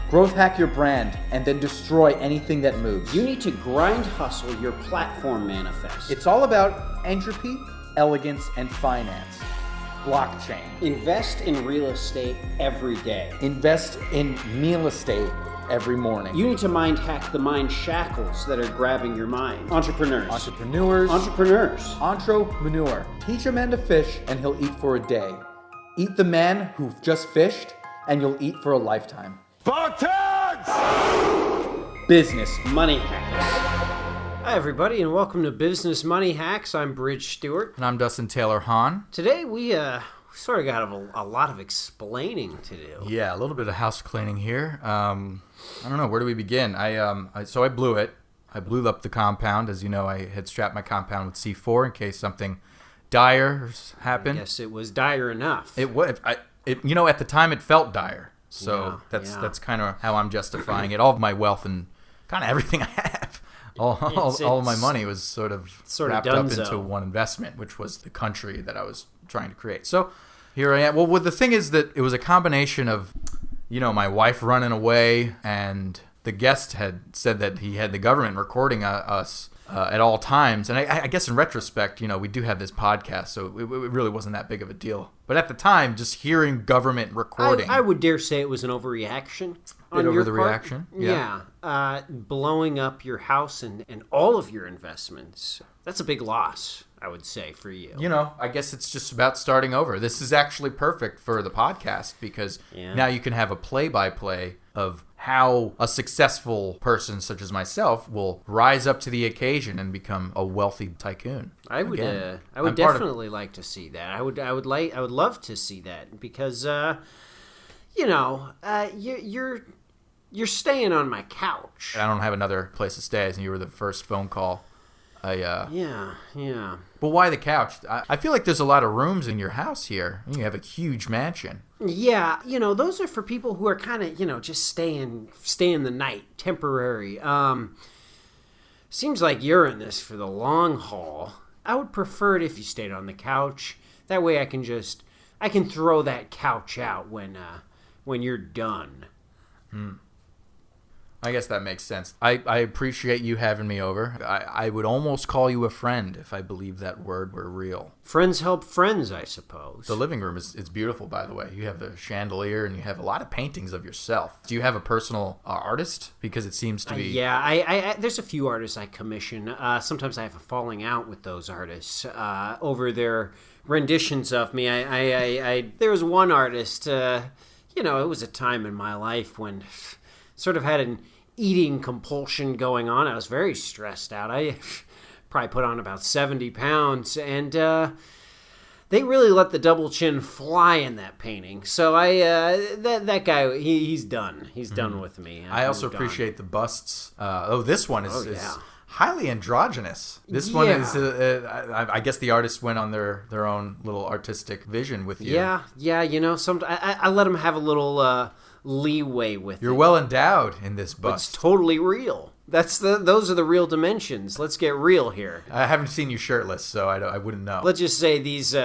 Growth hack your brand and then destroy anything that moves. You need to grind hustle your platform manifest. It's all about entropy, elegance, and finance. Blockchain. Invest in real estate every day. Invest in meal estate every morning. You need to mind hack the mind shackles that are grabbing your mind. Entrepreneurs. Entrepreneur. Teach a man to fish and he'll eat for a day. Eat the man who just fished and you'll eat for a lifetime. Spartans! Business Money Hacks. Hi everybody and welcome to Business Money Hacks. I'm Bridge Stewart. And I'm Dustin Taylor Hahn. Today we sort of got a lot of explaining to do. Yeah, a little bit of house cleaning here. I don't know, where do we begin? So I blew it. I blew up the compound. As you know, I had strapped my compound with C4 in case something dire happened. I guess it was dire enough. It was. At the time it felt dire. So that's kind of how I'm justifying it. All of my wealth and kind of everything I have, all of my money was sort of wrapped up into one investment, which was the country that I was trying to create. So here I am. Well, the thing is that it was a combination of, my wife running away, and the guest had said that he had the government recording us at all times. And I guess in retrospect, we do have this podcast, so it really wasn't that big of a deal. But at the time, just hearing government recording, I would dare say it was an overreaction on your part. Reaction? Yeah. Blowing up your house and all of your investments, that's a big loss, I would say, for you. I guess it's just about starting over. This is actually perfect for the podcast because now you can have a play-by-play of how a successful person such as myself will rise up to the occasion and become a wealty tycoon. I would definitely like to see that. I would love to see that because you're staying on my couch. I don't have another place to stay, and you were the first phone call. Yeah. But why the couch? I feel like there's a lot of rooms in your house here. You have a huge mansion. Yeah, those are for people who are kind of, just staying the night, temporary. Seems like you're in this for the long haul. I would prefer it if you stayed on the couch. That way I can throw that couch out when you're done. I guess that makes sense. I appreciate you having me over. I would almost call you a friend if I believed that word were real. Friends help friends, I suppose. The living room is beautiful, by the way. You have a chandelier and you have a lot of paintings of yourself. Do you have a personal artist? Because it seems to be... I there's a few artists I commission. Sometimes I have a falling out with those artists over their renditions of me. There was one artist, it was a time in my life when... sort of had an eating compulsion going on. I was very stressed out. I probably put on about 70 pounds, and they really let the double chin fly in that painting. So that guy, he's done. He's done with me. I also appreciate the busts. This one is highly androgynous. This one is, I guess the artist went on their own little artistic vision with you. Yeah. I let them have a little... leeway with You're well endowed in this bust. It's totally real. Those are the real dimensions. Let's get real here. I haven't seen you shirtless, so I wouldn't know. Let's just say these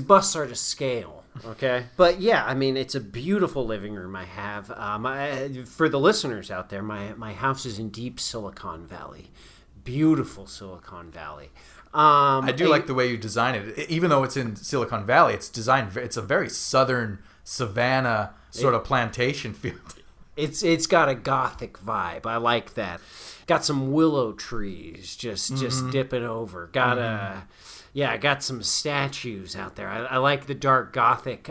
busts are to scale. Okay, but yeah, it's a beautiful living room I have. For the listeners out there, my house is in deep Silicon Valley, beautiful Silicon Valley. I do like the way you design it, even though it's in Silicon Valley. It's designed. It's a very southern savanna sort of plantation field. It's got a gothic vibe. I like that. Got some willow trees just dipping over. Got some statues out there. I like the dark gothic.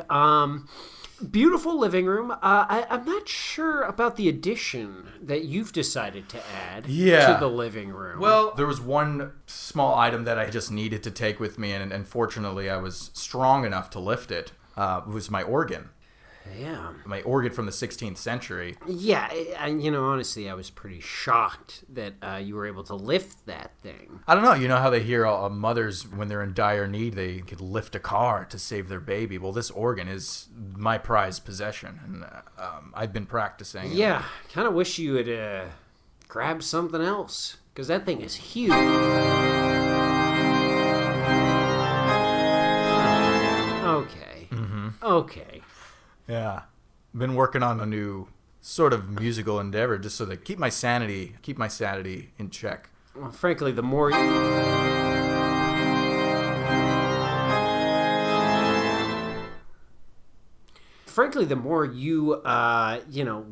Beautiful living room. I'm not sure about the addition that you've decided to add to the living room. Well, there was one small item that I just needed to take with me, and fortunately I was strong enough to lift it. It was my organ. Yeah. My organ from the 16th century. Yeah, honestly, I was pretty shocked that you were able to lift that thing. I don't know. You know how they hear mothers, when they're in dire need, they could lift a car to save their baby. Well, this organ is my prized possession, and I've been practicing. Yeah, kind of wish you had grabbed something else, because that thing is huge. Okay. Mm-hmm. Okay. Yeah. Been working on a new sort of musical endeavor just so that keep my sanity in check. Well, frankly, the more you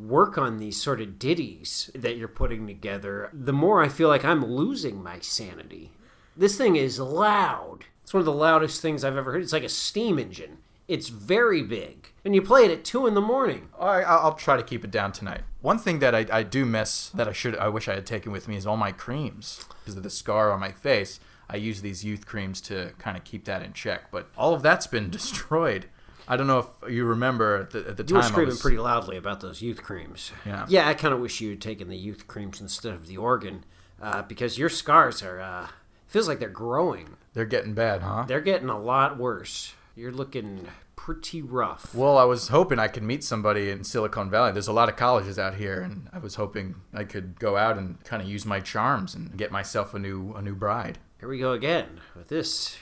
work on these sort of ditties that you're putting together, the more I feel like I'm losing my sanity. This thing is loud. It's one of the loudest things I've ever heard. It's like a steam engine. It's very big. And you play it at 2 a.m. All right, I'll try to keep it down tonight. One thing that I do miss that I wish I had taken with me is all my creams. Because of the scar on my face, I use these youth creams to kind of keep that in check. But all of that's been destroyed. I don't know if you remember at the time. You were screaming pretty loudly about those youth creams. Yeah, I kind of wish you had taken the youth creams instead of the organ, because your scars are, feels like they're growing. They're getting bad, huh? They're getting a lot worse. You're looking pretty rough. Well, I was hoping I could meet somebody in Silicon Valley. There's a lot of colleges out here, and I was hoping I could go out and kind of use my charms and get myself a new bride. Here we go again with this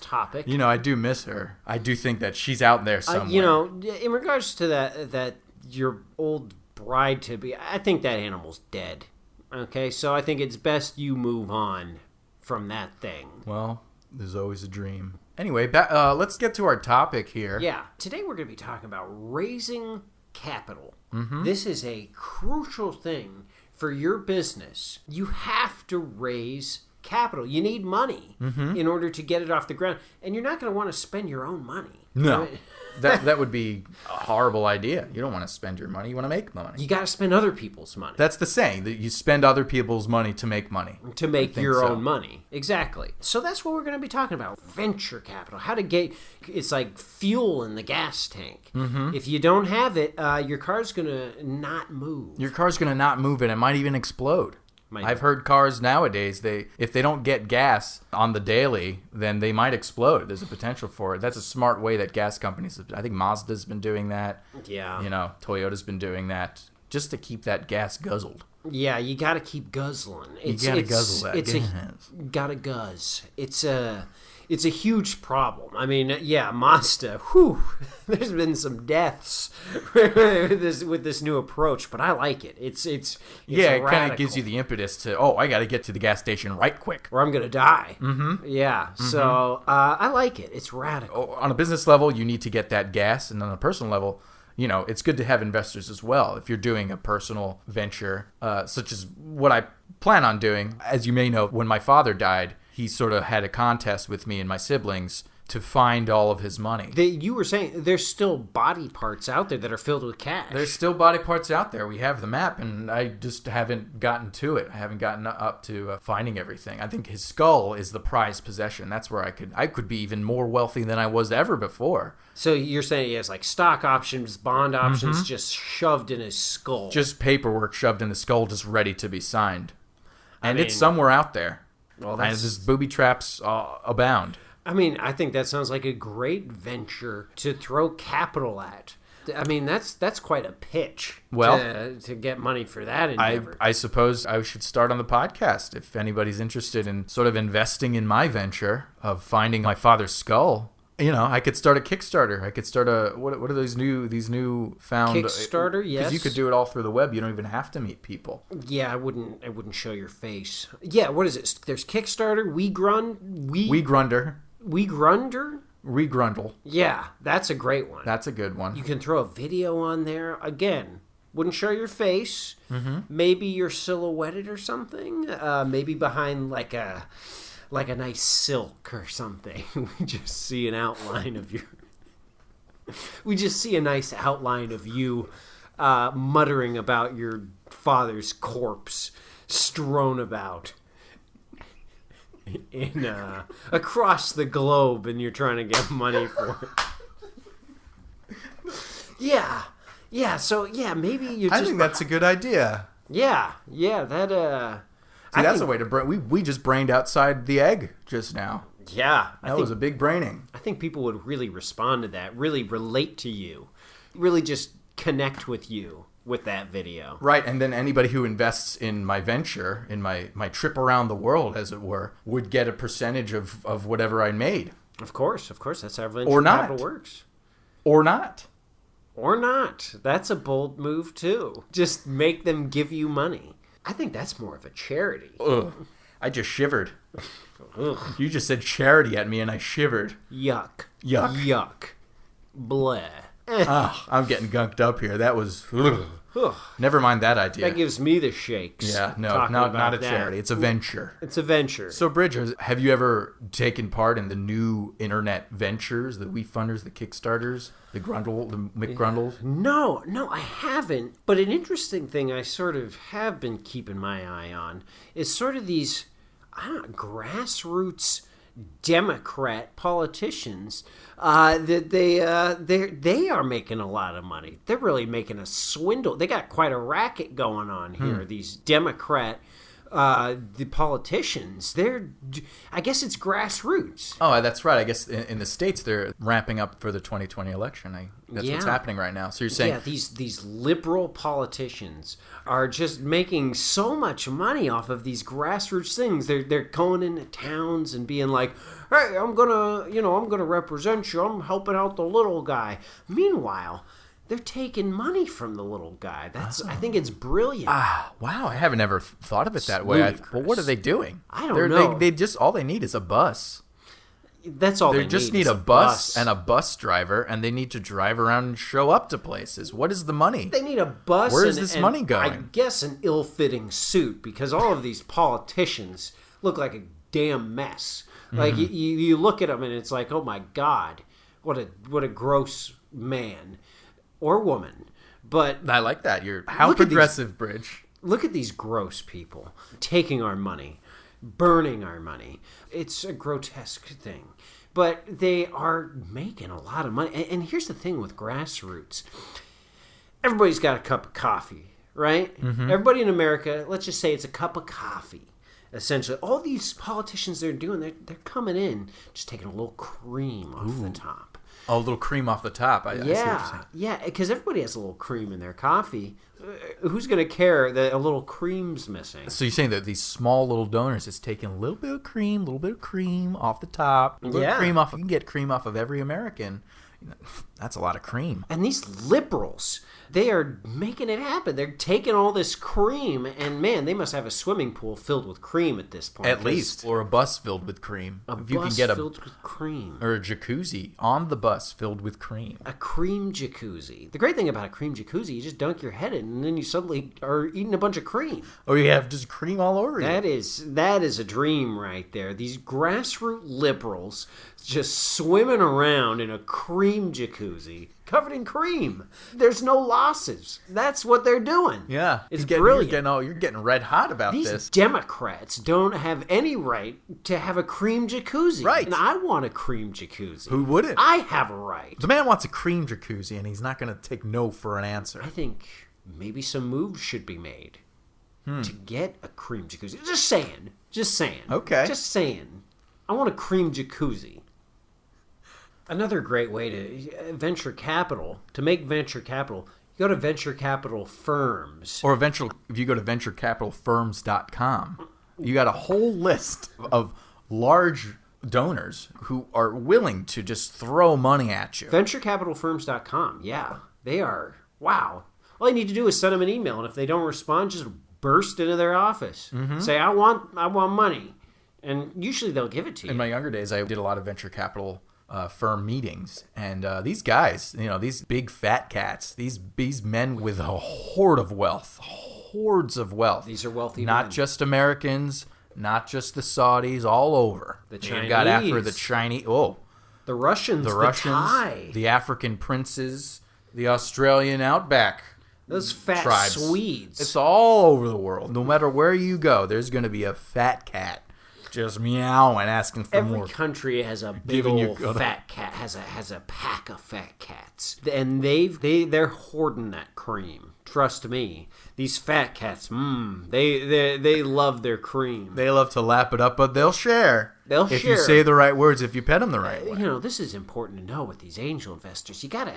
topic. I do miss her. I do think that she's out there somewhere. In regards to that your old bride-to-be, I think that animal's dead. Okay, so I think it's best you move on from that thing. Well, there's always a dream. Anyway, let's get to our topic here. Yeah, today we're going to be talking about raising capital. Mm-hmm. This is a crucial thing for your business. You have to raise capital. You need money in order to get it off the ground, and you're not going to want to spend your own money. No, that would be a horrible idea. You don't want to spend your money. You want to make money. You got to spend other people's money. That's the saying, that you spend other people's money to make money. To make your own money. Exactly. So that's what we're going to be talking about. Venture capital. How to get... It's like fuel in the gas tank. Mm-hmm. If you don't have it, your car's going to not move. Your car's going to not move, and it might even explode. I've heard cars nowadays, if they don't get gas on the daily, then they might explode. There's a potential for it. That's a smart way that gas companies, I think Mazda's been doing that. Yeah. Toyota's been doing that just to keep that gas guzzled. Yeah, you got to keep guzzling. You got to guzzle that gas. Gotta guzz. It's a huge problem. I mean, yeah, Mazda, whew, there's been some deaths with this new approach, but I like it. It's yeah, it kind of gives you the impetus to, I got to get to the gas station right quick, or I'm going to die. Mm-hmm. Yeah, so I like it. It's radical. On a business level, you need to get that gas, and on a personal level, it's good to have investors as well. If you're doing a personal venture, such as what I plan on doing, as you may know, when my father died, he sort of had a contest with me and my siblings to find all of his money. You were saying there's still body parts out there that are filled with cash. There's still body parts out there. We have the map, and I just haven't gotten to it. I haven't gotten up to finding everything. I think his skull is the prized possession. That's where I could be even more wealthy than I was ever before. So you're saying he has like stock options, bond options just shoved in his skull. Just paperwork shoved in the skull, just ready to be signed. And it's somewhere out there. Well, and just booby traps abound. I mean, I think that sounds like a great venture to throw capital at. I mean, that's quite a pitch to get money for that endeavor. I suppose I should start on the podcast if anybody's interested in sort of investing in my venture of finding my father's skull. I could start a Kickstarter. I could start what are these new found Kickstarter? Yes, because you could do it all through the web. You don't even have to meet people. Yeah, I wouldn't show your face. Yeah, what is it? There's Kickstarter, WeGrunder. WeGrundle. Yeah, that's a great one. That's a good one. You can throw a video on there. Again, wouldn't show your face. Mm-hmm. Maybe you're silhouetted or something. Maybe behind like a nice silk or something. We just see an outline of a nice outline of you muttering about your father's corpse strewn about in across the globe, and you're trying to get money for it. Yeah. So maybe you. I think that's a good idea. Yeah. That. See, that's a way to brain. We just brained outside the egg just now. Yeah. That was a big braining. I think people would really respond to that, really relate to you, really just connect with you with that video. Right, and then anybody who invests in my venture, in my trip around the world, as it were, would get a percentage of whatever I made. Of course. That's how venture capital works. Or not. Or not. That's a bold move, too. Just make them give you money. I think that's more of a charity. Ugh. I just shivered. Ugh. You just said charity at me and I shivered. Yuck. Bleh. I'm getting gunked up here. That was... Never mind that idea. That gives me the shakes. Yeah, no, not a charity. It's a venture. It's a venture. So, Bridges, have you ever taken part in the new internet ventures, the WeFunders, the Kickstarters, the McGrundles? No, I haven't. But an interesting thing I sort of have been keeping my eye on is sort of these, grassroots Democrat politicians that they are making a lot of money. They're really making a swindle. They got quite a racket going on here. These Democrat the politicians. I guess it's grassroots. Oh, that's right. I guess in the States they're ramping up for the 2020 election. That's what's happening right now. So you're saying these liberal politicians are just making so much money off of these grassroots things. They're going into towns and being like, "Hey, I'm gonna represent you. I'm helping out the little guy." Meanwhile, they're taking money from the little guy. I think it's brilliant. Wow, I haven't ever thought of it that way. But what are they doing? I don't know. They just all they need is a bus. That's all they just need a bus and a bus driver, and they need to drive around and show up to places. What is the money? They need a bus. Where is this money going? I guess an ill-fitting suit, because all of these politicians look like a damn mess. Mm-hmm. Like you look at them and it's like, oh my God, what a gross man or woman. But I like that. How progressive, Bridge. Look at these gross people taking our money, burning our money. It's a grotesque thing. But they are making a lot of money. And here's the thing with grassroots. Everybody's got a cup of coffee, right? Mm-hmm. Everybody in America, let's just say it's a cup of coffee. Essentially, all these politicians they're doing, they're coming in, just taking a little cream off the top. Oh, a little cream off the top. I see what you're saying. Yeah, because everybody has a little cream in their coffee. Who's going to care that a little cream's missing? So you're saying that these small little donors is taking a little bit of cream off the top. A little cream off. You can get cream off of every American. That's a lot of cream. And these liberals, they are making it happen. They're taking all this cream, and man, they must have a swimming pool filled with cream at this point. At least. Or a bus filled with cream. Filled with cream. Or a jacuzzi on the bus filled with cream. A cream jacuzzi. The great thing about a cream jacuzzi, you just dunk your head in, and then you suddenly are eating a bunch of cream. Or you have just cream all over you. That is a dream right there. These grassroots liberals just swimming around in a cream jacuzzi covered in cream. There's no losses. That's what they're doing. Yeah. It's brilliant. You're getting red hot about this. These Democrats don't have any right to have a cream jacuzzi. Right. And I want a cream jacuzzi. Who wouldn't? I have a right. The man wants a cream jacuzzi, and he's not going to take no for an answer. I think maybe some moves should be made to get a cream jacuzzi. Just saying. Okay. Just saying. I want a cream jacuzzi. Another great way to venture capital, to make venture capital, you go to venture capital firms. Or if you go to venturecapitalfirms.com, you got a whole list of large donors who are willing to just throw money at you. Venturecapitalfirms.com, yeah. They are, wow. All you need to do is send them an email, and if they don't respond, just burst into their office. Mm-hmm. Say, I want money. And usually they'll give it to you. In my younger days, I did a lot of venture capital firm meetings, and these guys, these big fat cats, these men with a hordes of wealth. These are wealthy men. Not just Americans, not just the Saudis, all over. The Chinese. Got after the Chinese. Oh, the Russians, the Thai, the African princes, the Australian outback. Those fat tribes. Swedes. It's all over the world. No matter where you go, there's going to be a fat cat. Just meowing, asking for more. Every country has a big old fat cat, has a pack of fat cats, and they're hoarding that cream. Trust me, these fat cats, they love their cream. They love to lap it up, but they'll share. If you say the right words, if you pet them the right way. This is important to know with these angel investors. You gotta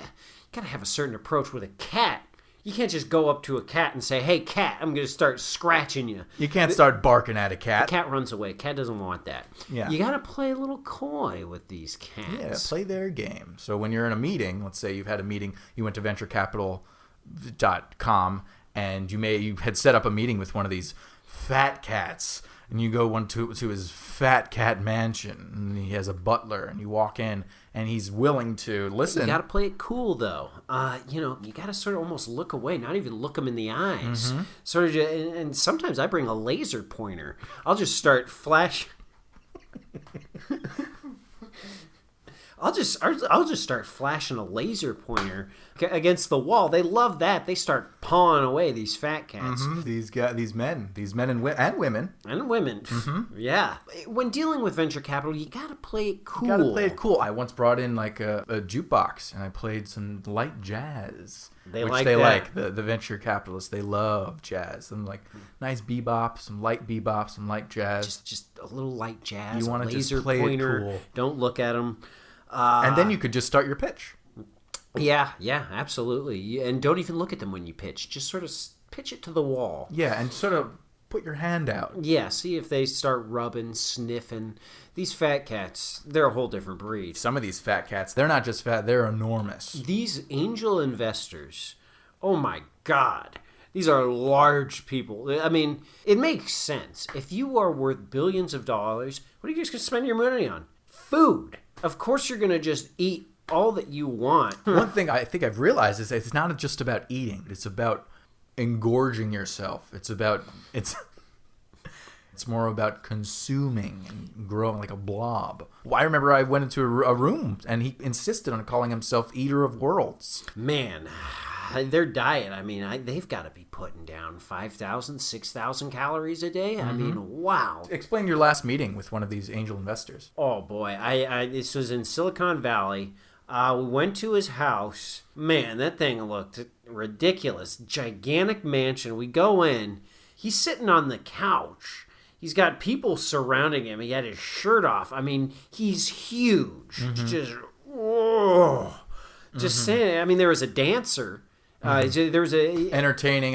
have a certain approach with a cat. You can't just go up to a cat and say, "Hey, cat, I'm going to start scratching you." You can't start barking at a cat. The cat runs away. Cat doesn't want that. Yeah. You got to play a little coy with these cats. Yeah, play their game. So when you're in a meeting, let's say you've had a meeting, you went to venturecapital.com, and you had set up a meeting with one of these fat cats, and you go to his fat cat mansion, and he has a butler, and you walk in, and he's willing to listen. You got to play it cool, though. You got to sort of almost look away, not even look him in the eyes. Mm-hmm. Sort of, and sometimes I bring a laser pointer. I'll just start flashing. I'll just start flashing a laser pointer against the wall. They love that. They start pawing away these fat cats. Mm-hmm. These men and women. Mm-hmm. Yeah. When dealing with venture capital, you got to play it cool. You got to play it cool. I once brought in like a jukebox, and I played some light jazz. They like the venture capitalists. They love jazz. And like nice bebop, some light jazz. Just a little light jazz. You want to just play pointer. it cool. Don't look at them. And then you could just start your pitch. Yeah, absolutely. And don't even look at them when you pitch. Just sort of pitch it to the wall. Yeah, and sort of put your hand out. Yeah, see if they start rubbing, sniffing. These fat cats, they're a whole different breed. Some of these fat cats, they're not just fat, they're enormous. These angel investors, oh my God. These are large people. I mean, it makes sense. If you are worth billions of dollars, what are you just going to spend your money on? Food. Of course you're going to just eat all that you want. One thing I think I've realized is that it's not just about eating. It's about engorging yourself. It's more about consuming and growing like a blob. I remember I went into a room and he insisted on calling himself Eater of Worlds. Man, their diet, I mean, they've got to be putting down 5,000, 6,000 calories a day. I mean, wow. Explain your last meeting with one of these angel investors. Oh, boy. This was in Silicon Valley. We went to his house. Man, that thing looked ridiculous. Gigantic mansion. We go in. He's sitting on the couch. He's got people surrounding him. He had his shirt off. I mean, he's huge. Just saying. I mean, there was a dancer. There was a entertaining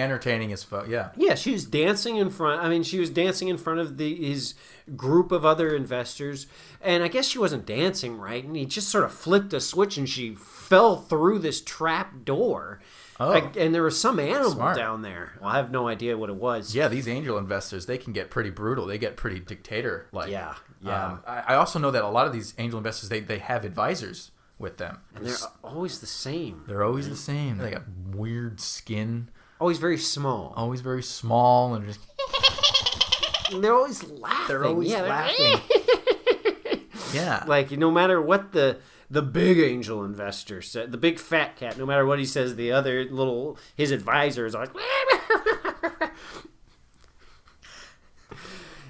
as fuck. Yeah, she was dancing in front. I mean, she was dancing in front of his group of other investors, and I guess she wasn't dancing right, and he just sort of flipped a switch, and she fell through this trap door. Oh, and there was some animal down there. Well, I have no idea what it was. Yeah, these angel investors, they can get pretty brutal. They get pretty dictator-like. Yeah. I also know that a lot of these angel investors, they have advisors with them. And they're always the same. They're always the same. They got weird skin. Always very small. Always very small. And just... they're always laughing. They're always laughing. Yeah. Like, no matter what the big angel investor said, the big fat cat, no matter what he says, the other his advisor is like...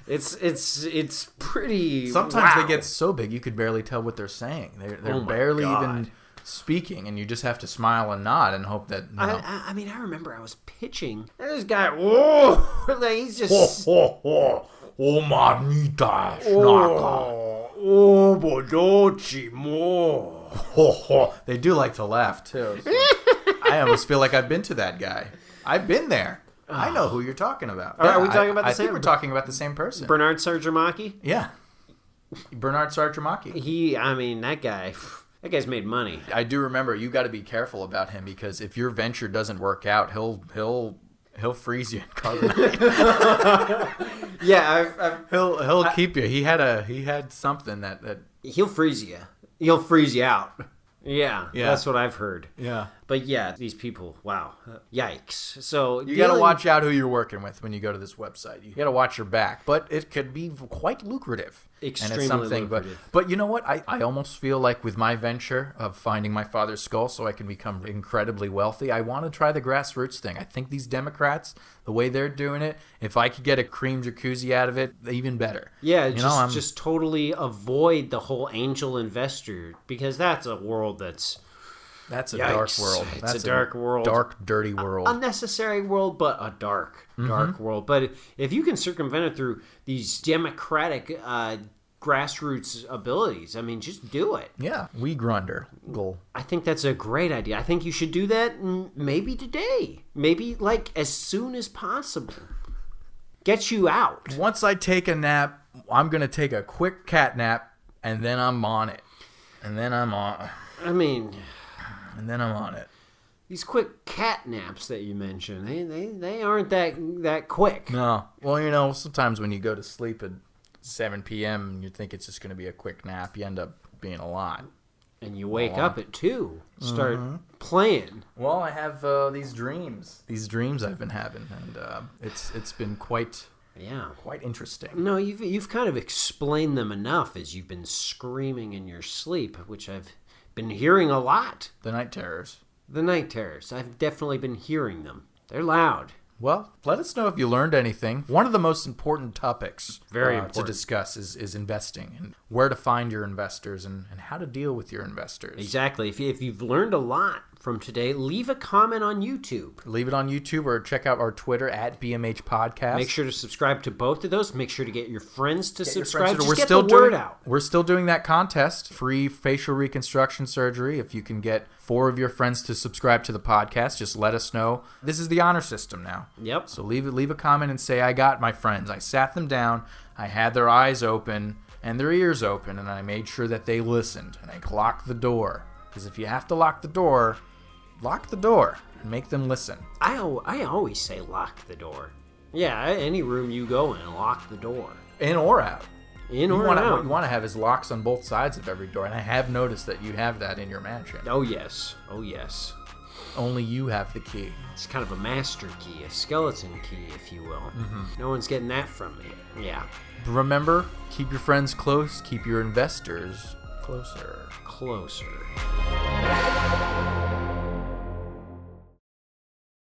It's pretty. Sometimes they get so big you could barely tell what they're saying. They're barely even speaking, and you just have to smile and nod and hope that. I mean, I remember I was pitching, and this guy, whoa, like he's just. Oh, manita, oh, bodochi, mo. They do like to laugh too. So I almost feel like I've been to that guy. I've been there. I know who you're talking about. Are we talking about the same? I think we're talking about the same person. Bernard Sarjamaki? Yeah. Bernard Sarjamaki. I mean, that guy's made money. I do remember you got to be careful about him because if your venture doesn't work out, he'll freeze you in carbonite. Yeah, he'll keep you. He had something that he'll freeze you. He'll freeze you out. Yeah, that's what I've heard. Yeah. But yeah, these people, wow. Yikes. So you got to watch out who you're working with when you go to this website. You got to watch your back. But it could be quite lucrative. Extremely lucrative. But you know what? I almost feel like with my venture of finding my father's skull so I can become incredibly wealthy, I want to try the grassroots thing. I think these Democrats, the way they're doing it, if I could get a cream jacuzzi out of it, even better. Yeah, just totally avoid the whole angel investor because that's a world that's a dark world. It's a dark world. Dark, dirty world. Unnecessary world, but a dark world. But if you can circumvent it through these democratic grassroots abilities. I mean, just do it. Yeah, we grunder. Goal. I think that's a great idea. I think you should do that maybe today. Maybe like as soon as possible. Get you out. Once I take a nap, I'm going to take a quick cat nap, and then I'm on it. And then I'm on it. These quick cat naps that you mentioned, they aren't that quick. No. Well, sometimes when you go to sleep at 7 p.m. and you think it's just going to be a quick nap, you end up being a lot. And you wake up at 2, start playing. Well, I have these dreams I've been having, and it's been quite interesting. No, you've kind of explained them enough as you've been screaming in your sleep, which I've been hearing a lot. The night terrors. I've definitely been hearing them. They're loud. Well, let us know if you learned anything. One of the most important topics to discuss is investing and where to find your investors and how to deal with your investors. Exactly. If you've learned a lot from today, leave a comment on YouTube. Leave it on YouTube or check out our Twitter at BMH Podcast. Make sure to subscribe to both of those. Make sure to get your friends to subscribe. Just get the word out. We're still doing that contest, free facial reconstruction surgery. If you can get 4 of your friends to subscribe to the podcast, just let us know. This is the honor system now. Yep. So leave a comment and say, I got my friends. I sat them down. I had their eyes open and their ears open, and I made sure that they listened. And I locked the door. Because if you have to lock the door and make them listen. I always say lock the door. Yeah, any room you go in, lock the door. In or out. Out. What you want to have is locks on both sides of every door, and I have noticed that you have that in your mansion. Oh, yes. Only you have the key. It's kind of a master key, a skeleton key, if you will. Mm-hmm. No one's getting that from me. Yeah. Remember, keep your friends close, keep your investors closer.